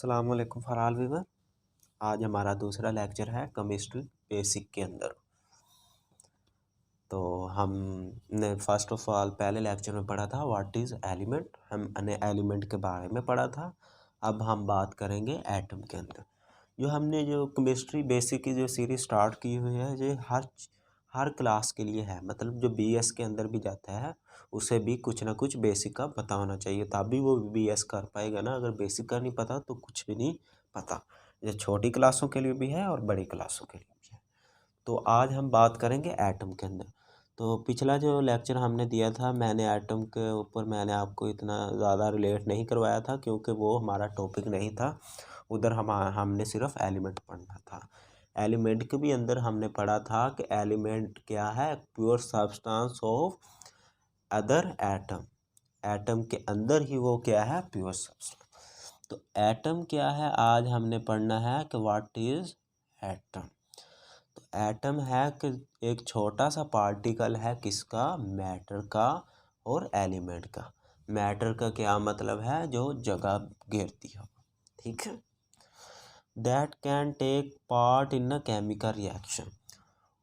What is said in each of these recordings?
अस्सलाम वालेकुम फरहाल वीवर। आज हमारा दूसरा लेक्चर है केमिस्ट्री बेसिक के अंदर। तो हमने फर्स्ट ऑफ ऑल पहले लेक्चर में पढ़ा था व्हाट इज़ एलिमेंट, हमने एलिमेंट के बारे में पढ़ा था। अब हम बात करेंगे एटम के अंदर। जो केमिस्ट्री बेसिक की जो सीरीज स्टार्ट की हुई है, ये हर क्लास के लिए है। मतलब जो बीएस के अंदर भी जाता है उसे भी कुछ ना कुछ बेसिक का पता होना चाहिए, तभी वो बीएस कर पाएगा ना। अगर बेसिक का नहीं पता तो कुछ भी नहीं पता। ये छोटी क्लासों के लिए भी है और बड़ी क्लासों के लिए भी है। तो आज हम बात करेंगे एटम के अंदर। तो पिछला जो लेक्चर हमने दिया था, मैंने एटम के ऊपर मैंने आपको इतना ज़्यादा रिलेट नहीं करवाया था क्योंकि वो हमारा टॉपिक नहीं था। उधर हमने सिर्फ एलिमेंट पढ़ना था। एलिमेंट के भी अंदर हमने पढ़ा था कि एलिमेंट क्या है, pure substance of other atom. Atom के अंदर ही वो क्या है, प्योर सब्सटेंस। तो एटम क्या है, आज हमने पढ़ना है कि व्हाट इज एटम। तो एटम है कि एक छोटा सा पार्टिकल है, किसका, मैटर का और एलिमेंट का। मैटर का क्या मतलब है, जो जगह घेरती हो, ठीक है। That can take part in a chemical reaction.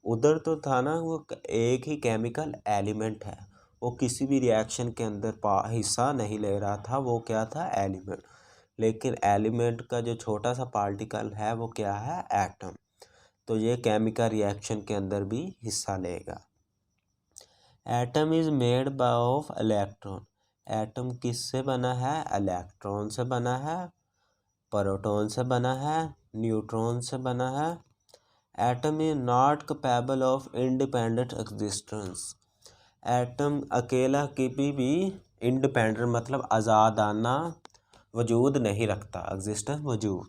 उधर तो था ना, वो एक ही केमिकल एलिमेंट है, वो किसी भी रिएक्शन के अंदर हिस्सा नहीं ले रहा था, वो क्या था, एलिमेंट। लेकिन एलिमेंट का जो छोटा सा पार्टिकल है वो क्या है, एटम। तो ये केमिकल रिएक्शन के अंदर भी हिस्सा लेगा। Atom is made of electron. Atom किससे बना है, इलेक्ट्रॉन से बना है, प्रोटॉन से बना है, न्यूट्रॉन से बना है। Atom is not capable of independent existence. Atom अकेला कभी भी इंडिपेंडेंट मतलब आज़ादाना वजूद नहीं रखता। एग्जिस्टेंस वजूद,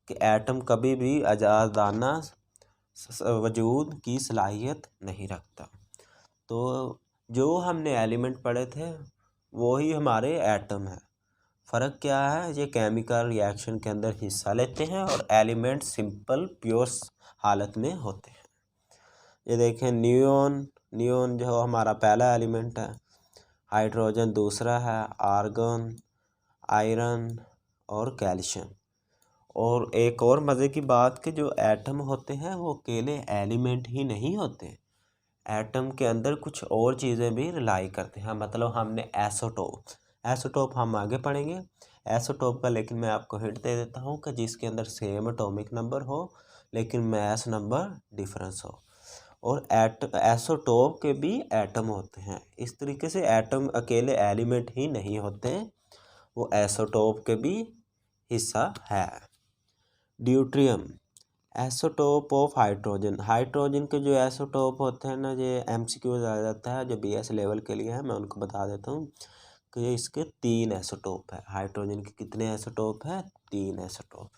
कि एटम कभी भी आज़ादाना वजूद की सलाहियत नहीं रखता। तो जो हमने एलिमेंट पढ़े थे वो ही हमारे एटम है। फ़र्क क्या है, ये केमिकल रिएक्शन के अंदर हिस्सा लेते हैं और एलिमेंट सिंपल प्योर हालत में होते हैं। ये देखें, नियोन जो हमारा पहला एलिमेंट है, हाइड्रोजन दूसरा है, आर्गन, आयरन और कैल्शियम। और एक और मज़े की बात कि जो एटम होते हैं वो अकेले एलिमेंट ही नहीं होते, एटम के अंदर कुछ और चीज़ें भी रिलाई करते हैं। मतलब हमने एसोटोप हम आगे पढ़ेंगे एसोटोप का, लेकिन मैं आपको हिंट दे देता हूँ कि जिसके अंदर सेम एटॉमिक नंबर हो लेकिन मास नंबर डिफरेंस हो। और एसोटोप के भी एटम होते हैं। इस तरीके से एटम अकेले एलिमेंट ही नहीं होते, वो एसोटोप के भी हिस्सा है। Deuterium, isotope of hydrogen. Hydrogen के जो एसोटोप होते हैं ना, ये एमसीक्यू आ जाता है, जो बीएस लेवल के लिए है, मैं उनको बता देता हूँ कि इसके 3 एसोटोप है। हाइड्रोजन के कितने एसोटोप है, 3 एसोटोप।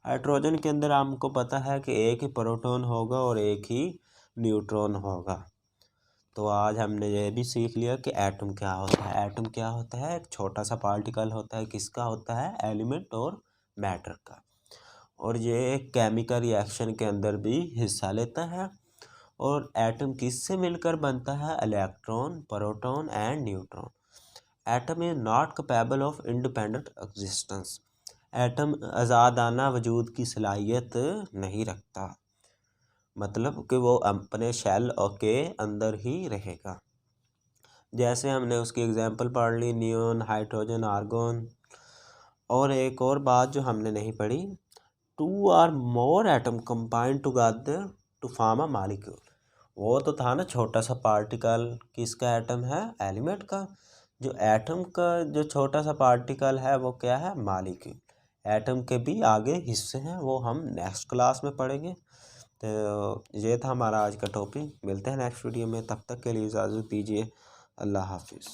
हाइड्रोजन के अंदर हमको पता है कि एक ही प्रोटॉन होगा और एक ही न्यूट्रॉन होगा। तो आज हमने ये भी सीख लिया कि एटम क्या होता है। एटम क्या होता है, एक छोटा सा पार्टिकल होता है, किसका होता है, एलिमेंट और मैटर का। और ये केमिकल रिएक्शन के अंदर भी हिस्सा लेता है। और एटम किससे मिलकर बनता है, electron, proton and neutron. Atom is not capable of independent existence. Atom आज़ादाना वजूद की सलाहियत नहीं रखता, मतलब कि वो अपने शेल के अंदर ही रहेगा। जैसे हमने उसकी एग्जांपल पढ़ ली, नियोन, हाइड्रोजन, आर्गन। और एक और बात जो हमने नहीं पढ़ी, 2 or more atom combine together to form a molecule. वो तो था ना छोटा सा पार्टिकल, किसका एटम है, एलिमेंट का। जो एटम का जो छोटा सा पार्टिकल है वो क्या है, मॉलिक्यूल। एटम के भी आगे हिस्से हैं, वो हम नेक्स्ट क्लास में पढ़ेंगे। तो ये था हमारा आज का टॉपिक। मिलते हैं नेक्स्ट वीडियो में, तब तक के लिए इजाज़त दीजिए। अल्लाह हाफिज़।